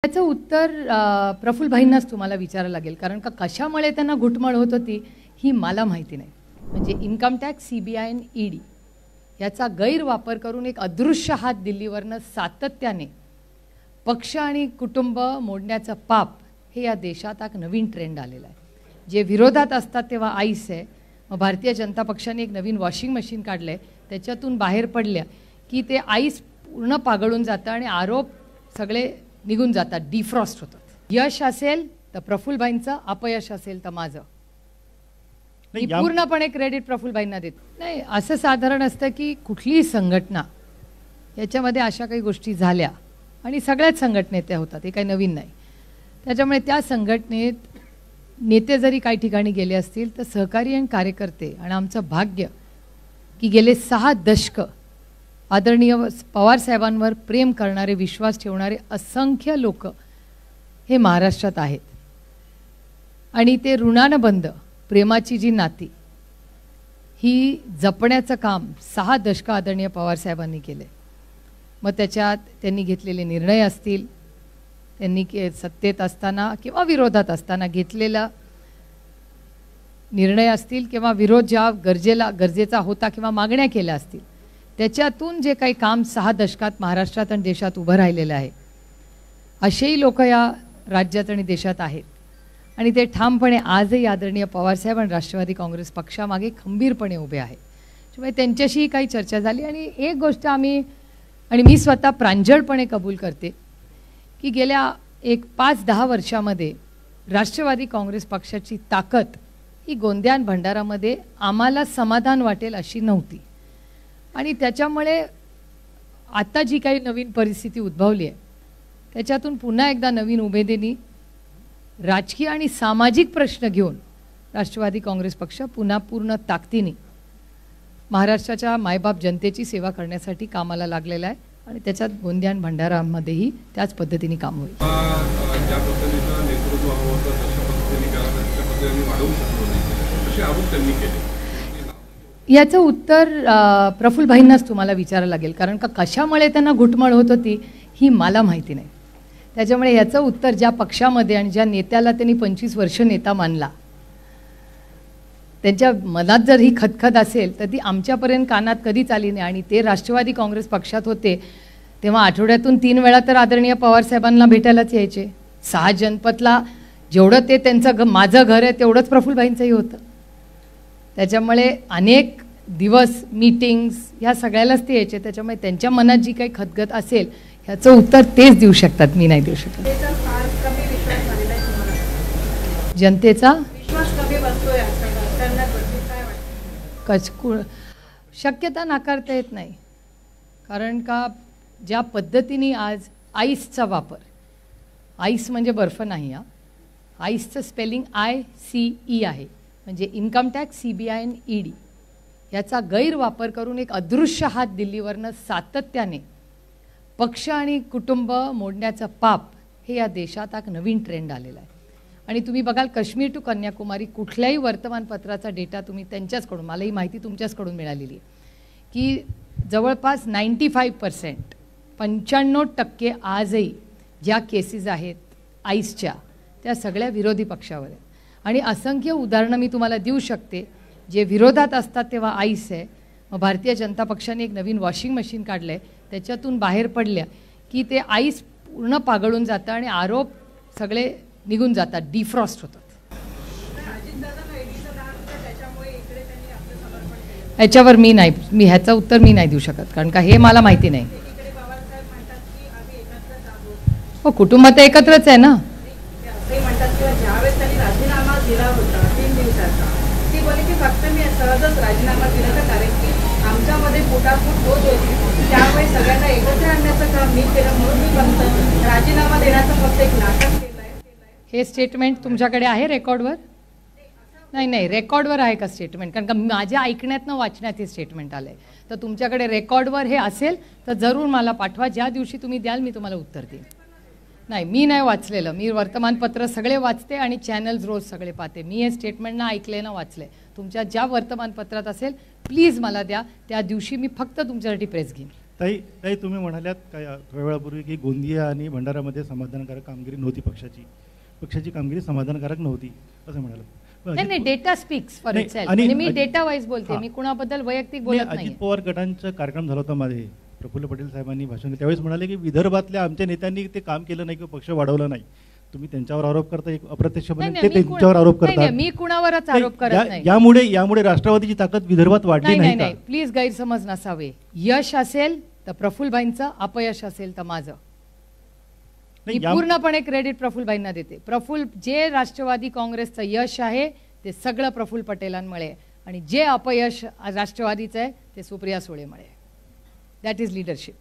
त्याचं उत्तर प्रफुल्लभाईंनाच तुम्हाला विचारायला लागेल, कारण का कशामुळे त्यांना घुटमळ होत होती ही मला माहिती नाही. म्हणजे इन्कम टॅक्स, CBI आणि ED याचा गैरवापर करून एक अदृश्य हात दिल्लीवरनं सातत्याने पक्ष आणि कुटुंब मोडण्याचं पाप हे या देशात एक नवीन ट्रेंड आलेला आहे. जे विरोधात असतात तेव्हा आईस आहे. मग भारतीय जनता पक्षाने एक नवीन वॉशिंग मशीन काढलं आहे, त्याच्यातून बाहेर पडल्या की ते आईस पूर्ण पागळून जातं आणि आरोप सगळे निघून जातात, डिफ्रॉस्ट होतात. यश असेल तर प्रफुल्लभाईंचं, अपयश असेल तर माझं. मी पूर्णपणे क्रेडिट प्रफुल्लभाईंना देत नाही. असं साधारण असतं की कुठलीही संघटना याच्यामध्ये अशा काही गोष्टी झाल्या आणि सगळ्याच संघटनेत त्या होतात, हे काही नवीन नाही. त्याच्यामुळे त्या संघटनेत नेते जरी काही ठिकाणी गेले असतील तर सहकारी आणि कार्यकर्ते, आणि आमचं भाग्य की गेले 6 दशकं आदरणीय पवारसाहेबांवर प्रेम करणारे, विश्वास ठेवणारे असंख्य लोक हे महाराष्ट्रात आहेत. आणि ते ऋणानं बंद प्रेमाची जी नाती ही जपण्याचं काम 6 दशकं आदरणीय पवारसाहेबांनी केले. मग त्याच्यात त्यांनी घेतलेले निर्णय असतील, त्यांनी सत्तेत असताना किंवा विरोधात असताना घेतलेला निर्णय असतील, किंवा विरोध ज्या गरजेचा होता किंवा मागण्या केल्या असतील, त्याच्यातून जे काही काम 6 दशकात महाराष्ट्रात आणि देशात उभं राहिलेलं आहे, असेही लोक या राज्यात आणि देशात आहेत. आणि ते ठामपणे आजही आदरणीय पवारसाहेब आणि राष्ट्रवादी काँग्रेस पक्षामागे खंबीरपणे उभे आहेत. त्यामुळे त्यांच्याशीही काही चर्चा झाली. आणि एक गोष्ट मी स्वतः प्रांजळपणे कबूल करते की गेल्या 5-10 वर्षामध्ये राष्ट्रवादी काँग्रेस पक्षाची ताकद ही गोंदिया आणि भंडारामध्ये आम्हाला समाधान वाटेल अशी नव्हती. आणि त्याच्यामुळे आता जी काही नवीन परिस्थिती उद्भवली आहे त्याच्यातून पुन्हा एकदा नवीन उमेदीने राजकीय आणि सामाजिक प्रश्न घेऊन राष्ट्रवादी काँग्रेस पक्ष पुन्हा पूर्ण ताकदीने महाराष्ट्राच्या मायबाप जनतेची सेवा करण्यासाठी कामाला लागलेला आहे. आणि त्याच्यात गोंदिया आणि भंडारामध्येही त्याच पद्धतीने काम होईल. याचं उत्तर प्रफुल्लभाईंनाच तुम्हाला विचारायला लागेल, कारण का कशामुळे त्यांना घुटमळ होत होती ही मला माहिती नाही. त्याच्यामुळे याचं उत्तर ज्या पक्षामध्ये आणि ज्या नेत्याला त्यांनी 25 वर्ष नेता मानला, त्यांच्या मनात जर ही खदखद असेल तर ती आमच्यापर्यंत कानात कधीच आली नाही. आणि ते राष्ट्रवादी काँग्रेस पक्षात होते तेव्हा आठवड्यातून 3 वेळा तर आदरणीय पवारसाहेबांना भेटायलाच यायचे. 6 जनपदला जेवढं ते त्यांचं माझं घर आहे तेवढंच प्रफुल्लभाईंचंही होतं. त्याच्यामुळे अनेक दिवस मीटिंग्स ह्या सगळ्यालाच ते यायचे. त्याच्यामुळे त्यांच्या मनात जी काही खदखद असेल ह्याचं उत्तर तेच देऊ शकतात, मी नाही देऊ शकत. जनतेचा शक्यता नाकारता येत नाही. कारण का ज्या पद्धतीने आज आईसचा वापर, आईस म्हणजे बर्फ नाही, आईसचं स्पेलिंग ICE आहे, म्हणजे इन्कम टॅक्स, CBI आणि ED याचा गैरवापर करून एक अदृश्य हात दिल्लीवरनं सातत्याने पक्ष आणि कुटुंब मोडण्याचं पाप हे या देशात एक नवीन ट्रेंड आलेला आहे. आणि तुम्ही बघाल काश्मीर टू कन्याकुमारी कुठल्याही वर्तमानपत्राचा डेटा तुम्ही त्यांच्याचकडून, मला ही माहिती तुमच्याचकडून मिळालेली आहे की जवळपास 95% 95% आजही ज्या केसेस आहेत आईसच्या त्या सगळ्या विरोधी पक्षावर आहेत. आणि असंख्य उदाहरणं मी तुम्हाला देऊ शकते. जे विरोधात असतात तेव्हा आईस आहे. मग भारतीय जनता पक्षाने एक नवीन वॉशिंग मशीन काढलं आहे, त्याच्यातून बाहेर पडल्या की ते आईस पूर्ण पागळून जातं आणि आरोप सगळे निघून जातात, डिफ्रॉस्ट होतात. ह्याच्यावर मी ह्याचं उत्तर मी नाही देऊ शकत, कारण का हे मला माहिती नाही. हो, कुटुंबात एकत्रच आहे ना. फक्त मी सहजच राजीनामा दिला तर कारण की आमच्यामध्ये फुटाफूट होत होती, त्यामुळे सगळ्यांना एकत्र आणण्याचं काम मी केलं, म्हणून मी फक्त राजीनामा देण्याचं फक्त एक नाटक केलं आहे. हे स्टेटमेंट तुमच्याकडे आहे रेकॉर्डवर? नाही, रेकॉर्डवर आहे का स्टेटमेंट? कारण का माझ्या ऐकण्यातनं वाचण्यात हे स्टेटमेंट आलं आहे. तर तुमच्याकडे रेकॉर्डवर हे असेल तर जरूर मला पाठवा. ज्या दिवशी तुम्ही द्याल मी तुम्हाला उत्तर देईन. नाही, मी नाही वाचलेलं. मी वर्तमानपत्र सगळे वाचते आणि चॅनल्स रोज सगळे पाहते. मी हे स्टेटमेंट ना ऐकले ना वाचले. तुमच्या ज्या वर्तमानपत्रात असेल प्लीज मला द्या. त्या दिवशी मी फक्त तुमच्यासाठी प्रेस घेईन. ताई तुम्ही म्हणाल्यात काय थोड्या वेळापूर्वी की गोंदिया आणि भंडारामध्ये समाधानकारक कामगिरी नव्हती पक्षाची कामगिरी समाधानकारक नव्हती असं म्हणाल. नाही नाही, डेटा स्पीक्स फॉर नाही, इटसेल्फ. आणि- म्हणजे मी डेटा वाईज बोलते, हां. मी कुणाबद्दल वैयक्तिक नाही, बोलत अजित नाही. पवार गटांचा कार्यक्रम झाला होता मध्ये, प्रफुल्ल पटेल साहेबांनी भाषण केलं त्यावेळेस म्हणाले की विदर्भातल्या आमच्या नेत्यांनी ते काम केलं नाही किंवा पक्ष वाढवला नाही. तुम्ही त्यांच्यावर आरोप करता, एक अप्रत्यक्षपणे नाही, ते नाही, मी त्यांच्यावर आरोप नाही, करतात. नाही, मी कुणावरच आरोप करत नाही. यामुळे राष्ट्रवादीची ताकद विदर्भात वाढली नाही नाही नाही नाही, का? प्लीज गैरसमज नसावे. यश असेल तर प्रफुल्लभाईंचं, अपयश असेल तर माझं. मी नाही, पूर्णपणे क्रेडिट प्रफुल्लभाईंना देते. जे राष्ट्रवादी काँग्रेसचं यश आहे ते सगळं प्रफुल्ल पटेलांमुळे, आणि जे अपयश राष्ट्रवादीचं आहे ते सुप्रिया सुळेमुळे. That is leadership.